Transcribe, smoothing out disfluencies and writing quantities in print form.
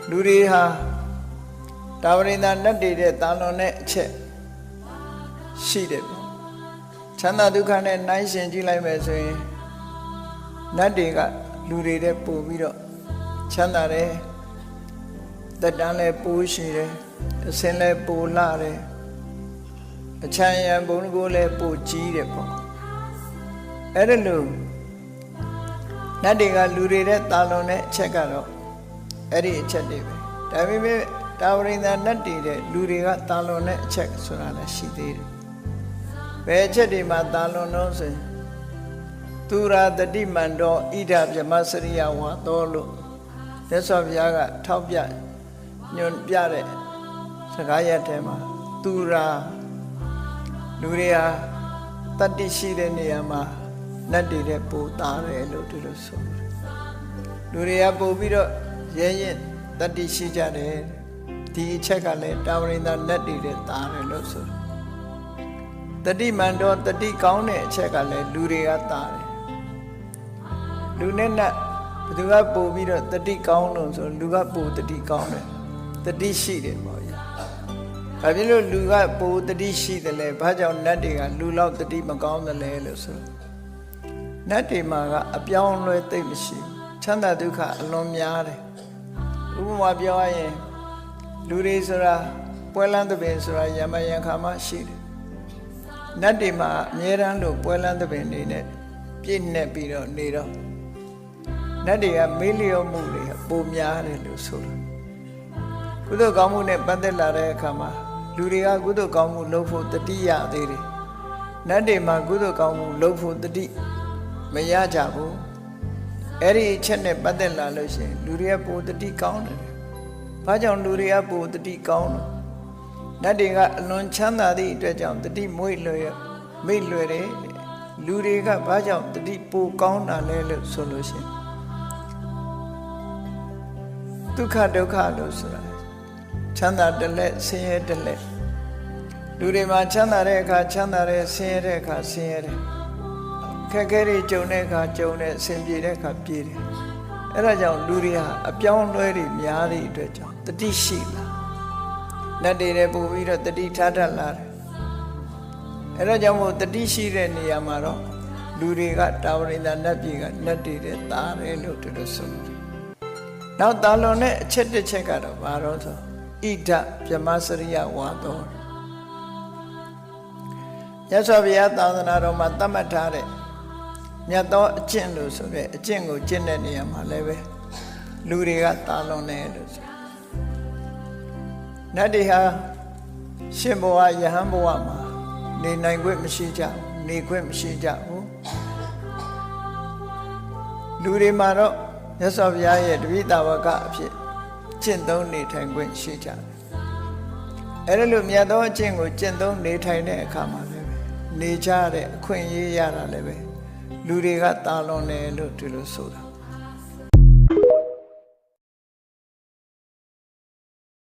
လူတွေဟာတာဝရိန္ဒနတ်တွေတဲ့တာလွန်တဲ့အချက်ရှိတယ်ပေါ့ချမ်းသာဒုက္ခနဲ့နှိုင်းယှဉ်ကြည့်လိုက်မယ်ဆိုရင်နတ်တွေကလူတွေတဲ့ပို့ပြီးတော့ချမ်းသာတယ်တက်တန်းလဲပိုးရှိတယ်အစင်းလဲပိုးလှတယ်အချမ်းရံဘုံကိုလဲပိုးကြီးတယ်ပေါ့အဲ့ဒါလို့နတ်တွေကလူတွေတဲ့တာလွန်တဲ့အချက်ကတော့အဲ့ဒီအချက်တွေပဲဒါပေမဲ့တာဝရိန္ဒနတ်တွေတဲ့လူတွေကတာလွန်တဲ့အချက်ဆိုတာလည်းရှိသေးတယ်ဘယ်အချက်တွေမှာတာလွန်လို့ဆိုရင်သူရာတတိမန္တောဣဒဗြဟ္မစရိယဝါသောလို့မြတ်စွာဘုရားကထောက်ပြညွှန်ပြတဲ့စကားရပ်ထဲမှာသူရာလူတွေဟာတတ္တိရှိတဲ့နေရာမှာနတ်တွေတဲ့ပို့သားတယ်လို့ဒီလိုဆိုလူတွေကပို့ပြီးတော့ရဲရင်တတ္တိရှိကြတယ်ဒီအချက်ကလည်းတာဝရိန္ဒနတ်တွေတဲ့သားတယ်လို့ဆိုတတိမန္တောတတိကောင်းတဲ့အချက်ကလည်းလူတွေကသားတယ်လူနဲ့နတ်ဘသူကပို့ပြီးတော့တတိကောင်းလို့ဆိုလူကပို့တတိကောင်းတယ်တတိရှိတယ်ပေါ့ဗျာဘာဖြစ်လို့လူကပို့တတိရှိတယ်လဲဘာကြောင့်နတ်တွေကလူလောက်တတိမကောင်းတယ်လဲလို့ဆိုနတ်တွေမှာကအပြောင်းလဲသိမရှိဘူးချမ်းသာဒုက္ခအလွန်များတယ်ဥပမာပြောရရင်လူတွေဆိုတာပွဲလန်းသဘင်ဆိုတာယမယံခါမှရှိတယ်နတ်တွေမှာအမြဲတမ်းလို့ပွဲလန်းသဘင်နေနဲ့ပြည့်နေပြီးတော့နေတော့နတ်တွေကမေးလျော့မှုတွေပိုများတယ်လို့ဆိုတာကုသိုလ်ကောင်းမှုနဲ့ပတ်သက်လာတဲ့အခါမှာလူတွေကကုသိုလ်ကောင်းမှုလုပ်ဖို့တတိယသေးတယ်နတ်တွေမှာကုသိုလ်ကောင်းမှုလုပ်ဖို့တတိမရကြဘူးအဲ့ဒီအချက်နဲ့ပတ်သက်လာလို့ရှိရင်လူတွေကပိုတတိကောင်းတယ်ဘာကြောင့်လူတွေကပိုတတိကောင်းလို့နတ်တွေကအလွန်ချမ်းသာသည့်အတွက်ကြောင့်တတိမွေ့လွယ်မိတ်လွယ်တယ်လူတွေကဘာကြောင့်တတိပိုကောင်းတာလဲလို့ဆိုလို့ရှိရင်ဒုက္ခဒုက္ခလို့ဆိုတာချမ်းသာတလက်ဆင်းရဲတလက်လူတွေမှာချမ်းသာတဲ့အခါချမ်းသာတယ်ဆင်းရဲတဲ့အခါဆင်းရဲတယ်ခက်ခဲတွေကြုံတဲ့အခါကြုံတယ်အဆင်ပြေတဲ့အခါပြေတယ်အဲ့ဒါကြောင့်လူတွေဟာအပြောင်းလဲတွေများသည့်အတွက်ကြောင့်တတိရှိလာနတ်တွေလည်းပို့ပြီးတော့တတိထားတတ်လာတယ်အဲ့ဒါကြောင့်မို့တတိရှိတဲ့နေရာမှာတော့လူတွေကတာဝရိန္ဒနတ်ပြည်ကနတ်တွေတဲ့သားတယ်လို့သူတို့ဆိုတယ်နောက်တာလွန်တဲ့အချက်တစ်ချက်ကတော့ဘာလို့ဆိုဣဒဗြဟ္မစရိယဝါသောရသော်ဘုရားသာသနာတော်မှာသတ်မှတ်ထားတဲ့မြတ်သောအကျင့်လို့ဆိုတဲ့အကျင့်ကိုကျင့်တဲ့နေရာမှာလည်းပဲလူတွေကတာလွန်တယ်လို့ဆိုနတ်တွေဟာရှင်ဘဝယဟန်ဘဝမှာနေနိုင်ခွင့်မရှိကြဘူးနေခွင့်မရှိကြဘူးလူတွေမှာတော့မြတ်စွာဘုရားရဲ့တပိဋဝကအဖြစ်ကျင့်သုံးနေထိုင်ခွင့်ရှိကြတယ်အဲ့ဒါလို့မြတ်သောအကျင့်ကိုကျင့်သုံးနေထိုင်တဲ့အခါမှာလည်းနေကြတဲ့အခွင့်အရေးရတာလည်းပဲလူတွေကတာလွန်တယ်လို့ဒီလိုဆိုတာ